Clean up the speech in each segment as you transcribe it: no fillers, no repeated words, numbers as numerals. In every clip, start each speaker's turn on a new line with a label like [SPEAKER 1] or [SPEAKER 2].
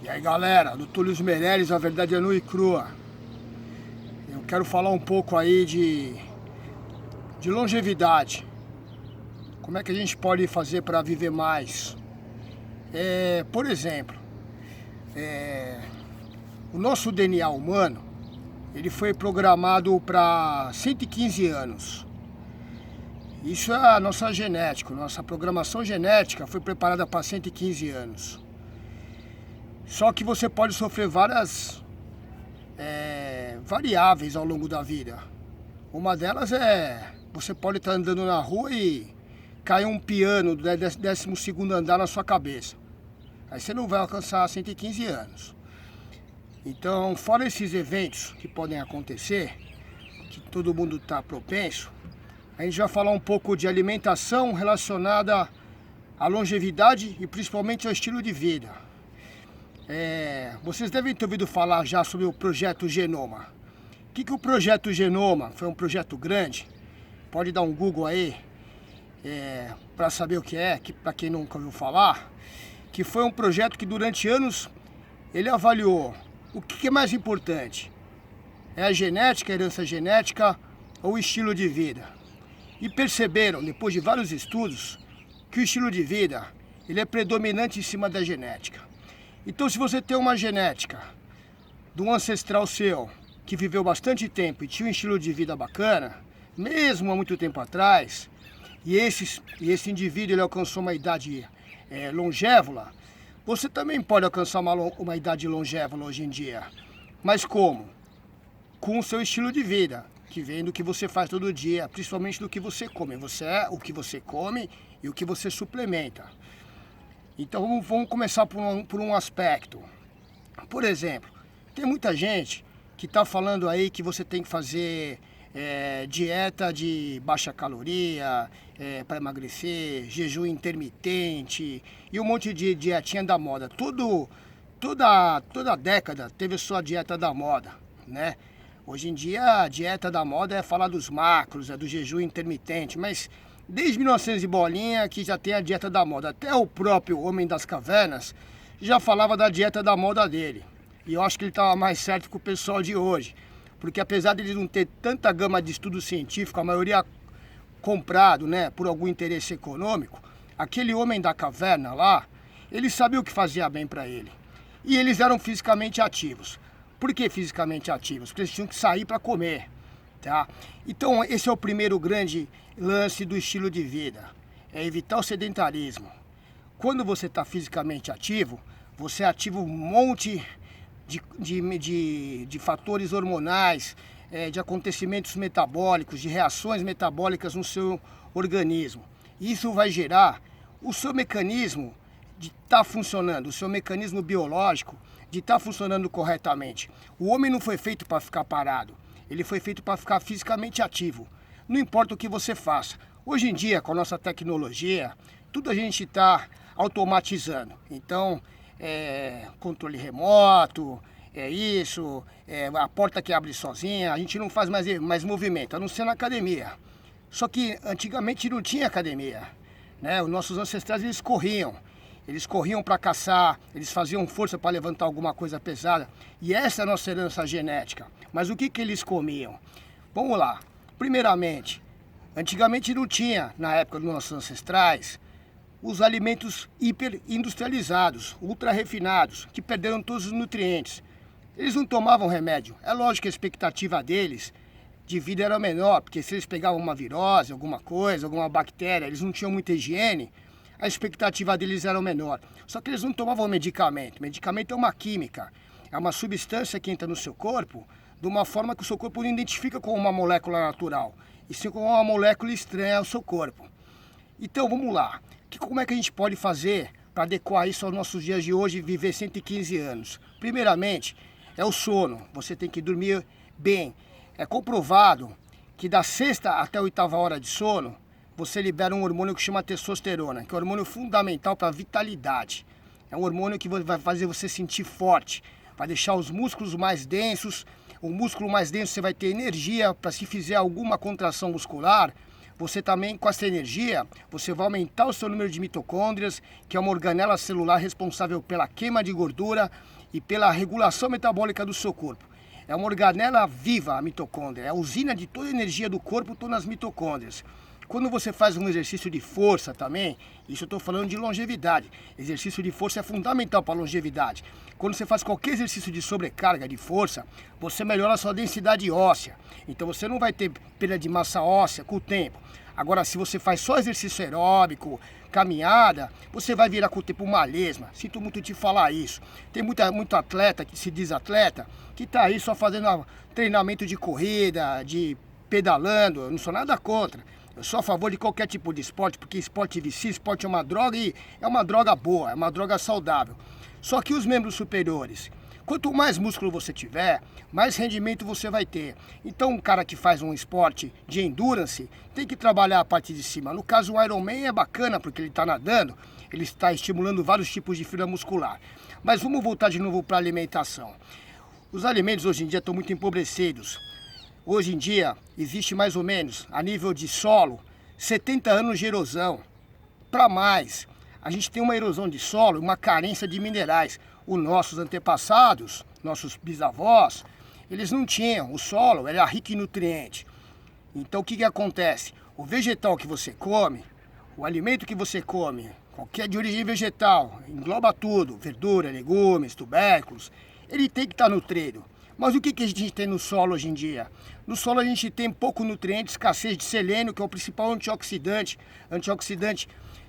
[SPEAKER 1] E aí galera, do Túlio Meirelles, a verdade é nua e crua. Eu quero falar um pouco aí de longevidade. Como é que a gente pode fazer para viver mais? Por exemplo, o nosso DNA humano, ele foi programado para 115 anos. Isso é a nossa genética, nossa programação genética foi preparada para 115 anos. Só que você pode sofrer várias variáveis ao longo da vida. Uma delas é, você pode estar andando na rua e cair um piano do 12º andar na sua cabeça. Aí você não vai alcançar 115 anos. Então, fora esses eventos que podem acontecer, que todo mundo está propenso, a gente vai falar um pouco de alimentação relacionada à longevidade e principalmente ao estilo de vida. Vocês devem ter ouvido falar já sobre o Projeto Genoma. O que o Projeto Genoma foi? Um projeto grande, pode dar um Google aí para saber o que é, para quem nunca ouviu falar, que foi um projeto que durante anos ele avaliou o que é mais importante, é a genética, a herança genética ou o estilo de vida. E perceberam, depois de vários estudos, que o estilo de vida ele é predominante em cima da genética. Então, se você tem uma genética de um ancestral seu que viveu bastante tempo e tinha um estilo de vida bacana, mesmo há muito tempo atrás, e esse indivíduo ele alcançou uma idade longévola, você também pode alcançar uma idade longévola hoje em dia. Mas como? Com o seu estilo de vida, que vem do que você faz todo dia, principalmente do que você come. Você é o que você come e o que você suplementa. Então vamos começar por um aspecto. Por exemplo, tem muita gente que está falando aí que você tem que fazer dieta de baixa caloria para emagrecer, jejum intermitente e um monte de dietinha da moda. Toda década teve sua dieta da moda, né? Hoje em dia a dieta da moda é falar dos macros, do jejum intermitente, mas desde 1900 e bolinha que já tem a dieta da moda. Até o próprio Homem das Cavernas já falava da dieta da moda dele. E eu acho que ele estava mais certo que o pessoal de hoje. Porque apesar de ele não ter tanta gama de estudo científico, a maioria comprado, né, por algum interesse econômico, aquele Homem da Caverna lá, ele sabia o que fazia bem para ele. E eles eram fisicamente ativos. Por que fisicamente ativos? Porque eles tinham que sair para comer. Tá? Então esse é o primeiro grande lance do estilo de vida, é evitar o sedentarismo. Quando você está fisicamente ativo, você ativa um monte de fatores hormonais, de acontecimentos metabólicos, de reações metabólicas no seu organismo. Isso vai gerar o seu mecanismo de estar funcionando, o seu mecanismo biológico de estar funcionando corretamente. O homem não foi feito para ficar parado. Ele foi feito para ficar fisicamente ativo. Não importa o que você faça. Hoje em dia, com a nossa tecnologia, tudo a gente está automatizando. Então, controle remoto, a porta que abre sozinha, a gente não faz mais movimento, a não ser na academia. Só que antigamente não tinha academia, né? Os nossos ancestrais, eles corriam para caçar, eles faziam força para levantar alguma coisa pesada. E essa é a nossa herança genética. Mas o que eles comiam? Vamos lá. Primeiramente, antigamente não tinha, na época dos nossos ancestrais, os alimentos hiperindustrializados, ultra refinados, que perderam todos os nutrientes. Eles não tomavam remédio. É lógico que a expectativa deles de vida era menor, porque se eles pegavam uma virose, alguma coisa, alguma bactéria, eles não tinham muita higiene, a expectativa deles era menor. Só que eles não tomavam medicamento. Medicamento é uma química, é uma substância que entra no seu corpo de uma forma que o seu corpo não identifica como uma molécula natural, e sim como uma molécula estranha ao seu corpo. Então vamos lá, como é que a gente pode fazer para adequar isso aos nossos dias de hoje e viver 115 anos? Primeiramente, é o sono, você tem que dormir bem. É comprovado que da 6ª até a 8ª hora de sono, você libera um hormônio que chama testosterona, que é um hormônio fundamental para a vitalidade. É um hormônio que vai fazer você sentir forte, vai deixar os músculos mais densos. O músculo mais denso você vai ter energia para, se fizer alguma contração muscular, você também, com essa energia, você vai aumentar o seu número de mitocôndrias, que é uma organela celular responsável pela queima de gordura e pela regulação metabólica do seu corpo. É uma organela viva, a mitocôndria, é a usina de toda a energia do corpo, estão nas mitocôndrias. Quando você faz um exercício de força também, isso eu estou falando de longevidade. Exercício de força é fundamental para a longevidade. Quando você faz qualquer exercício de sobrecarga de força, você melhora a sua densidade óssea. Então você não vai ter perda de massa óssea com o tempo. Agora, se você faz só exercício aeróbico, caminhada, você vai virar com o tempo uma lesma. Sinto muito te falar isso. Tem muito atleta que se diz atleta, que está aí só fazendo treinamento de corrida, de pedalando. Eu não sou nada contra. Eu sou a favor de qualquer tipo de esporte, porque esporte vicia, esporte é uma droga e é uma droga boa, é uma droga saudável. Só que os membros superiores, quanto mais músculo você tiver, mais rendimento você vai ter. Então um cara que faz um esporte de endurance tem que trabalhar a parte de cima. No caso o Ironman é bacana porque ele está nadando, ele está estimulando vários tipos de fibra muscular. Mas vamos voltar de novo para a alimentação. Os alimentos hoje em dia estão muito empobrecidos. Hoje em dia, existe mais ou menos, a nível de solo, 70 anos de erosão. Para mais, a gente tem uma erosão de solo, uma carência de minerais. Os nossos antepassados, nossos bisavós, eles não tinham. O solo era rico em nutrientes. Então, o que acontece? O vegetal que você come, o alimento que você come, qualquer de origem vegetal, engloba tudo, verdura, legumes, tubérculos, ele tem que estar nutrido. Mas o que a gente tem no solo hoje em dia? No solo a gente tem pouco nutriente, escassez de selênio, que é o principal antioxidante. Antioxidante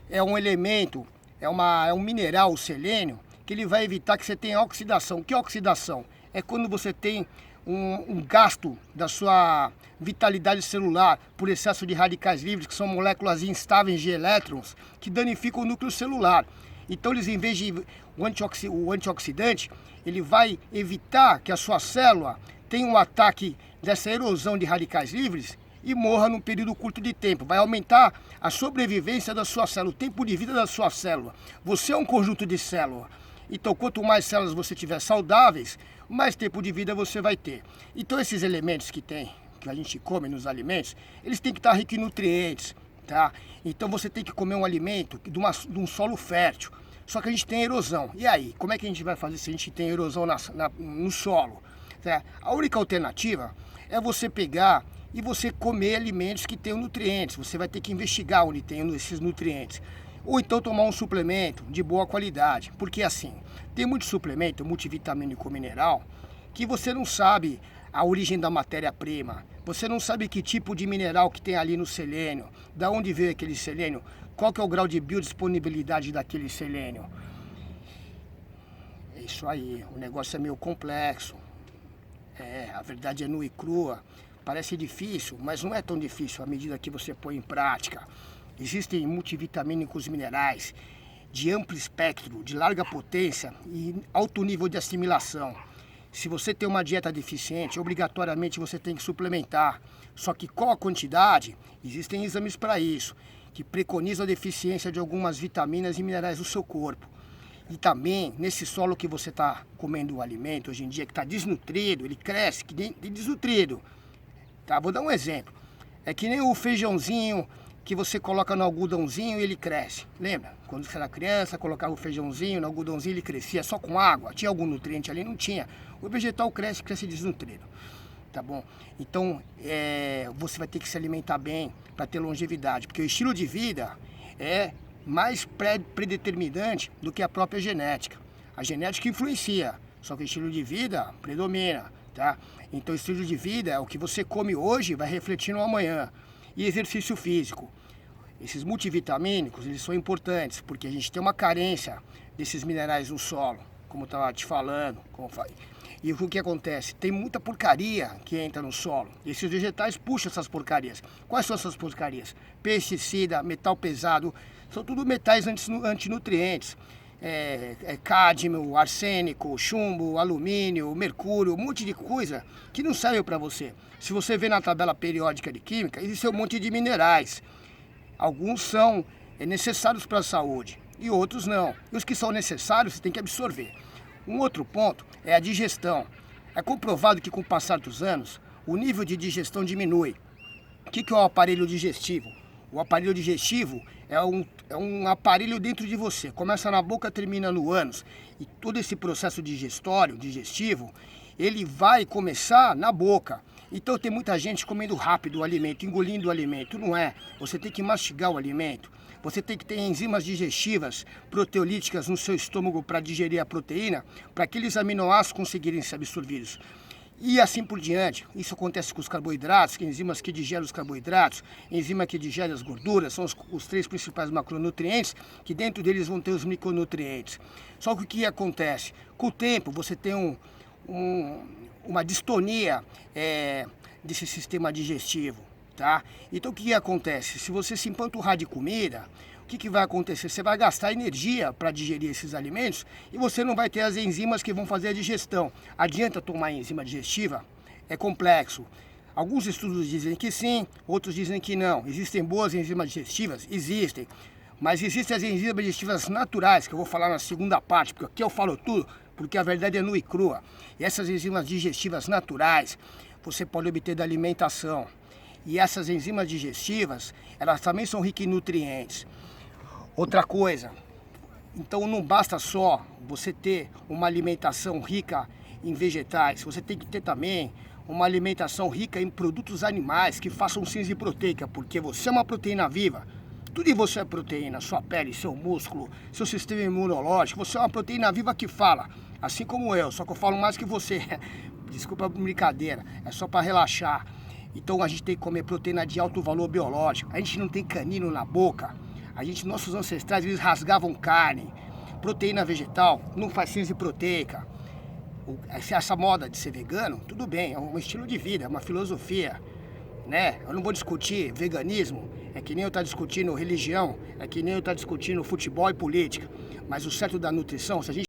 [SPEAKER 1] é um elemento, é um mineral, o selênio, que ele vai evitar que você tenha oxidação. O que é oxidação? É quando você tem um gasto da sua vitalidade celular por excesso de radicais livres, que são moléculas instáveis de elétrons, que danificam o núcleo celular. Então, eles, em vez de o antioxidante, ele vai evitar que a sua célula tenha um ataque dessa erosão de radicais livres e morra num período curto de tempo. Vai aumentar a sobrevivência da sua célula, o tempo de vida da sua célula. Você é um conjunto de células. Então, quanto mais células você tiver saudáveis, mais tempo de vida você vai ter. Então, esses elementos que a gente come nos alimentos, eles têm que estar ricos em nutrientes, tá? Então, você tem que comer um alimento de um solo fértil. Só que a gente tem erosão. E aí, como é que a gente vai fazer se a gente tem erosão no solo? Tá? A única alternativa é você pegar e você comer alimentos que tenham nutrientes. Você vai ter que investigar onde tem esses nutrientes. Ou então tomar um suplemento de boa qualidade. Porque assim, tem muito suplemento multivitamínico mineral que você não sabe a origem da matéria-prima. Você não sabe que tipo de mineral que tem ali no selênio, da onde veio aquele selênio, qual que é o grau de biodisponibilidade daquele selênio. É isso aí, o negócio é meio complexo. A verdade é nua e crua. Parece difícil, mas não é tão difícil à medida que você põe em prática. Existem multivitamínicos minerais de amplo espectro, de larga potência e alto nível de assimilação. Se você tem uma dieta deficiente, obrigatoriamente você tem que suplementar. Só que qual a quantidade? Existem exames para isso, que preconizam a deficiência de algumas vitaminas e minerais do seu corpo. E também, nesse solo que você está comendo o alimento hoje em dia, que está desnutrido, ele cresce que nem desnutrido. Tá? Vou dar um exemplo. É que nem o feijãozinho que você coloca no algodãozinho e ele cresce. Lembra? Quando você era criança, colocava o feijãozinho no algodãozinho, ele crescia só com água. Tinha algum nutriente ali? Não tinha. O vegetal cresce desnutrido. Tá bom? Então, você vai ter que se alimentar bem para ter longevidade. Porque o estilo de vida é mais predeterminante do que a própria genética. A genética influencia, só que o estilo de vida predomina. Tá? Então, o estilo de vida é o que você come hoje, vai refletir no amanhã. E exercício físico. Esses multivitamínicos, eles são importantes, porque a gente tem uma carência desses minerais no solo, como eu estava te falando. E o que acontece? Tem muita porcaria que entra no solo. E esses vegetais puxam essas porcarias. Quais são essas porcarias? Pesticida, metal pesado, são tudo metais antinutrientes. Cádmio, arsênico, chumbo, alumínio, mercúrio, um monte de coisa que não serve para você. Se você vê na tabela periódica de química, existe um monte de minerais. Alguns são necessários para a saúde e outros não. E os que são necessários você tem que absorver. Um outro ponto é a digestão. É comprovado que com o passar dos anos, o nível de digestão diminui. O que é o aparelho digestivo? O aparelho digestivo é um aparelho dentro de você. Começa na boca, termina no ânus. E todo esse processo digestivo, ele vai começar na boca. Então tem muita gente comendo rápido o alimento, engolindo o alimento. Não é. Você tem que mastigar o alimento. Você tem que ter enzimas digestivas, proteolíticas no seu estômago para digerir a proteína, para aqueles aminoácidos conseguirem ser absorvidos. E assim por diante. Isso acontece com os carboidratos, que enzimas que digerem os carboidratos, enzima que digere as gorduras, são os três principais macronutrientes, que dentro deles vão ter os micronutrientes. Só que o que acontece? Com o tempo você tem uma distonia desse sistema digestivo, tá? Então o que acontece? Se você se empanturrar de comida, o que vai acontecer? Você vai gastar energia para digerir esses alimentos e você não vai ter as enzimas que vão fazer a digestão. Adianta tomar enzima digestiva? É complexo. Alguns estudos dizem que sim, outros dizem que não. Existem boas enzimas digestivas? Existem. Mas existem as enzimas digestivas naturais, que eu vou falar na segunda parte, porque aqui eu falo tudo, porque a verdade é nua e crua. E essas enzimas digestivas naturais, você pode obter da alimentação. E essas enzimas digestivas, elas também são ricas em nutrientes. Outra coisa, então não basta só você ter uma alimentação rica em vegetais, você tem que ter também uma alimentação rica em produtos animais que façam síntese proteica, porque você é uma proteína viva. Tudo em você é proteína, sua pele, seu músculo, seu sistema imunológico, você é uma proteína viva que fala, assim como eu, só que eu falo mais que você. Desculpa a brincadeira, é só para relaxar. Então a gente tem que comer proteína de alto valor biológico, a gente não tem canino na boca. Nossos ancestrais, eles rasgavam carne. Proteína vegetal não faz síntese proteica. Essa moda de ser vegano, tudo bem, é um estilo de vida, é uma filosofia, né? Eu não vou discutir veganismo, é que nem eu estar discutindo religião, é que nem eu estar discutindo futebol e política. Mas o certo da nutrição, se a gente